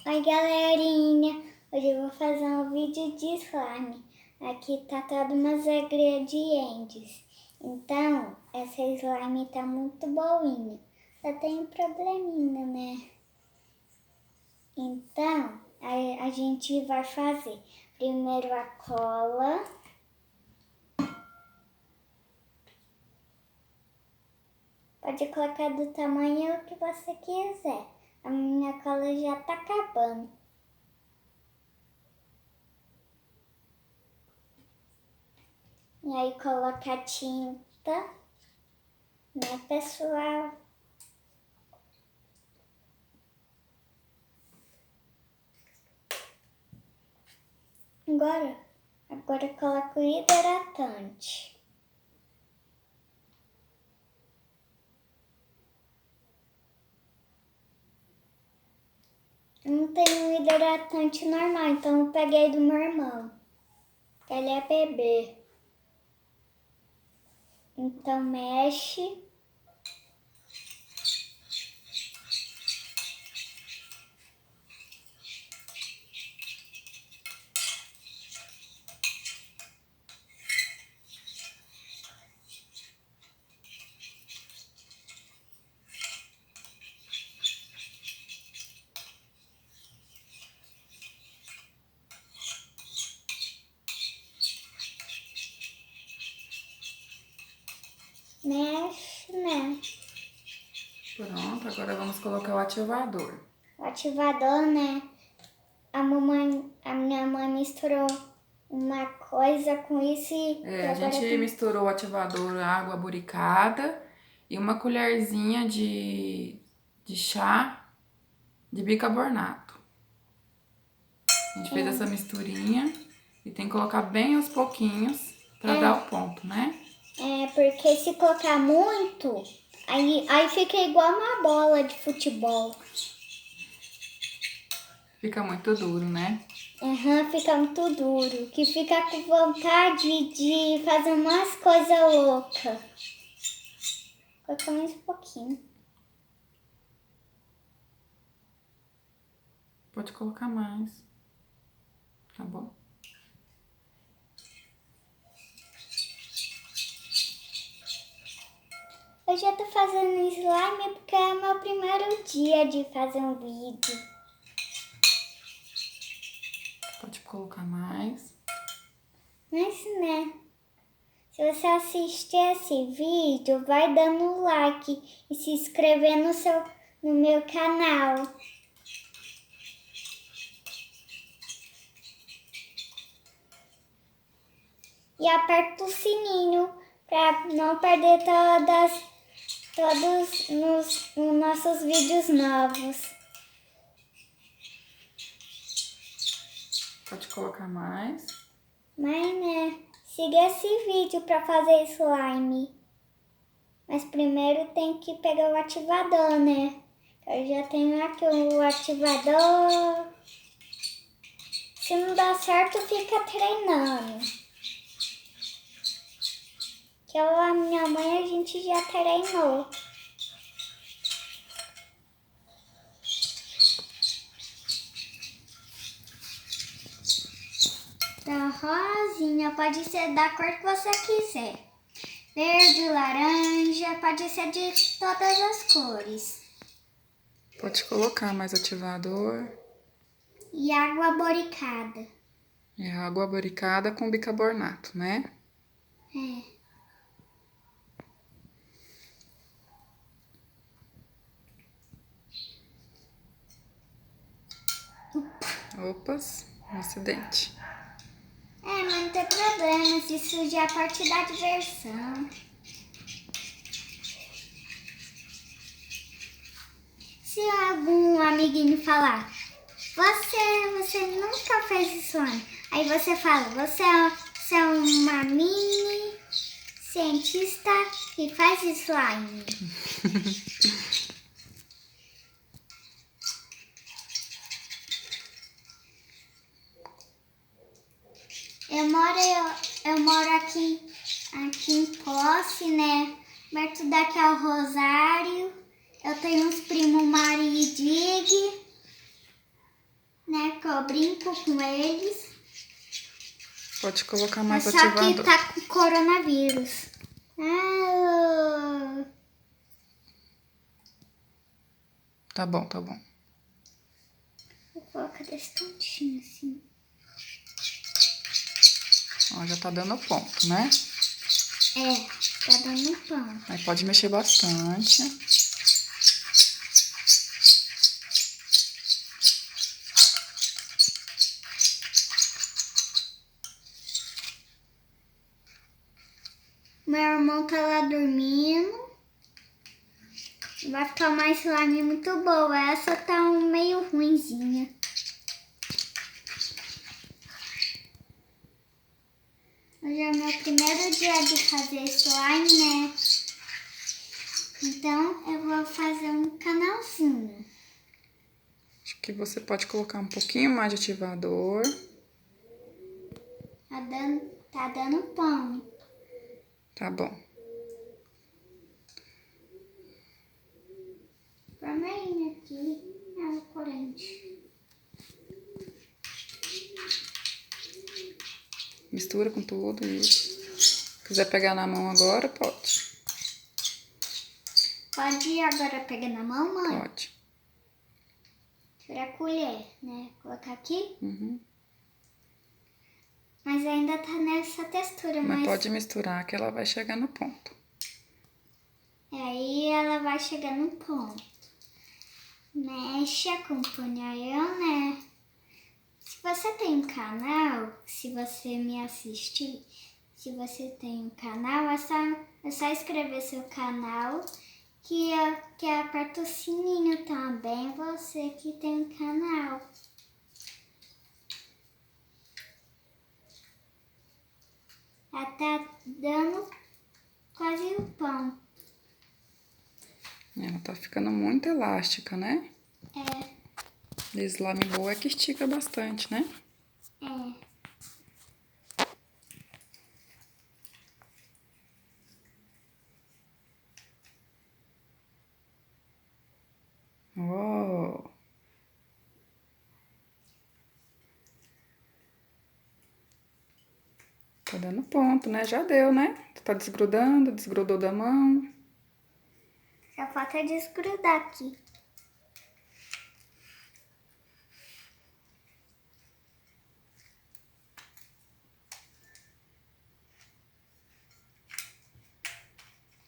Oi galerinha, hoje eu vou fazer um vídeo de slime. Aqui tá todos meus ingredientes. Então, essa slime tá muito boinha. Só tem um probleminha, né? Então, a gente vai fazer primeiro a cola. Pode colocar do tamanho que você quiser. A minha cola já tá acabando. E aí coloca a tinta, né, pessoal? Agora coloca o hidratante. Eu não tenho um hidratante normal, então eu peguei do meu irmão. Ele é bebê. Então mexe. Mexe, né? Pronto, agora vamos colocar o ativador. O ativador, né? A minha mãe misturou uma coisa com isso e A gente misturou o ativador, água boricada e uma colherzinha de chá de bicarbonato. A gente fez essa misturinha e tem que colocar bem aos pouquinhos pra dar o ponto, né? É, porque se colocar muito, aí fica igual uma bola de futebol. Fica muito duro, né? Fica muito duro, que fica com vontade de fazer umas coisas loucas. Vou colocar mais um pouquinho. Pode colocar mais. Tá bom? Eu já tô fazendo slime porque é meu primeiro dia de fazer um vídeo. Pode colocar mais. Mas, né? Se você assistir esse vídeo, vai dando like e se inscrever no meu canal. E aperta o sininho para não perder todos nos nossos vídeos novos. Pode colocar mais. Mas, né, siga esse vídeo para fazer slime. Mas primeiro tem que pegar o ativador, né? Eu já tenho aqui o ativador. Se não dá certo, fica treinando. Que eu, a minha mãe, a gente já treinou. Da rosinha, pode ser da cor que você quiser. Verde, laranja, pode ser de todas as cores. Pode colocar mais ativador. E água boricada. É água boricada com bicarbonato, né? É. Opas, um acidente. É, mas não tem problema, se sujar é parte da diversão. Se algum amiguinho falar, você nunca fez isso antes. Aí você fala, você é uma mini cientista que faz slime. Eu moro aqui em Posse, né? Perto daqui é o Rosário. Eu tenho uns primos Mari e Dig. né? Que eu brinco com eles. Pode colocar mais Só que ativador. tá com coronavírus. Ah, Tá bom, tá bom. vou colocar desse tantinho assim. Ó, já tá dando ponto, né? É, tá dando pão. Aí pode mexer bastante. Meu irmão tá lá dormindo. Vai ficar uma slime muito boa. Essa tá meio ruinzinha. Hoje é meu primeiro dia de fazer slime, né? Então eu vou fazer um canalzinho. Acho que você pode colocar um pouquinho mais de ativador. Tá dando pão. Tá bom. Vermelhinho aqui. É o corante. Mistura com tudo isso. Se quiser pegar na mão agora, pode. Pode ir agora pegar na mão, mãe? Pode. Tirar a colher, né? Colocar aqui. Uhum. Mas ainda tá nessa textura, Mas pode misturar que ela vai chegar no ponto. Aí ela vai chegar no ponto. Mexe, acompanha eu, né? Se você tem um canal, se você me assistir, se você tem um canal, é só inscrever seu canal, que aperta o sininho também, você que tem um canal. Já tá dando quase o pão. Ela tá ficando muito elástica, né? É. E slime boa é que estica bastante, né? É. Oh. Tá dando ponto, né? Já deu, né? Tá desgrudando, desgrudou da mão. Só falta desgrudar aqui.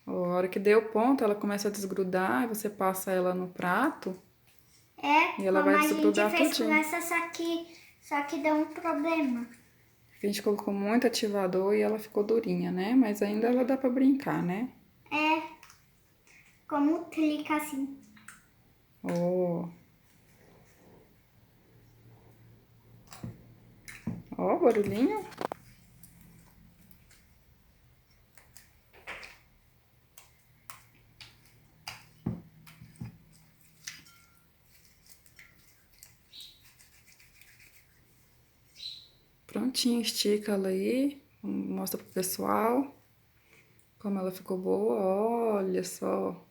A hora que deu ponto, ela começa a desgrudar, e você passa ela no prato. É, E ela como vai a gente desgrudar fez tudinho. com essa, só que deu um problema. A gente colocou muito ativador e ela ficou durinha, né? Mas ainda ela dá pra brincar, né? É, como clica assim. Oh. Ó, barulhinho. Prontinho, estica ela aí. Mostra pro pessoal como ela ficou boa. Olha só.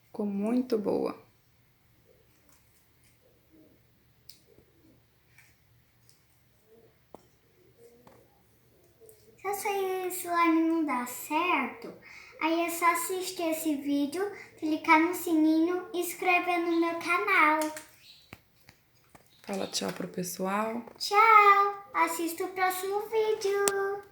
Ficou muito boa. Se esse slime não dá certo, aí é só assistir esse vídeo, clicar no sininho e inscrever no meu canal. Fala tchau pro pessoal. Tchau! Assista o próximo vídeo!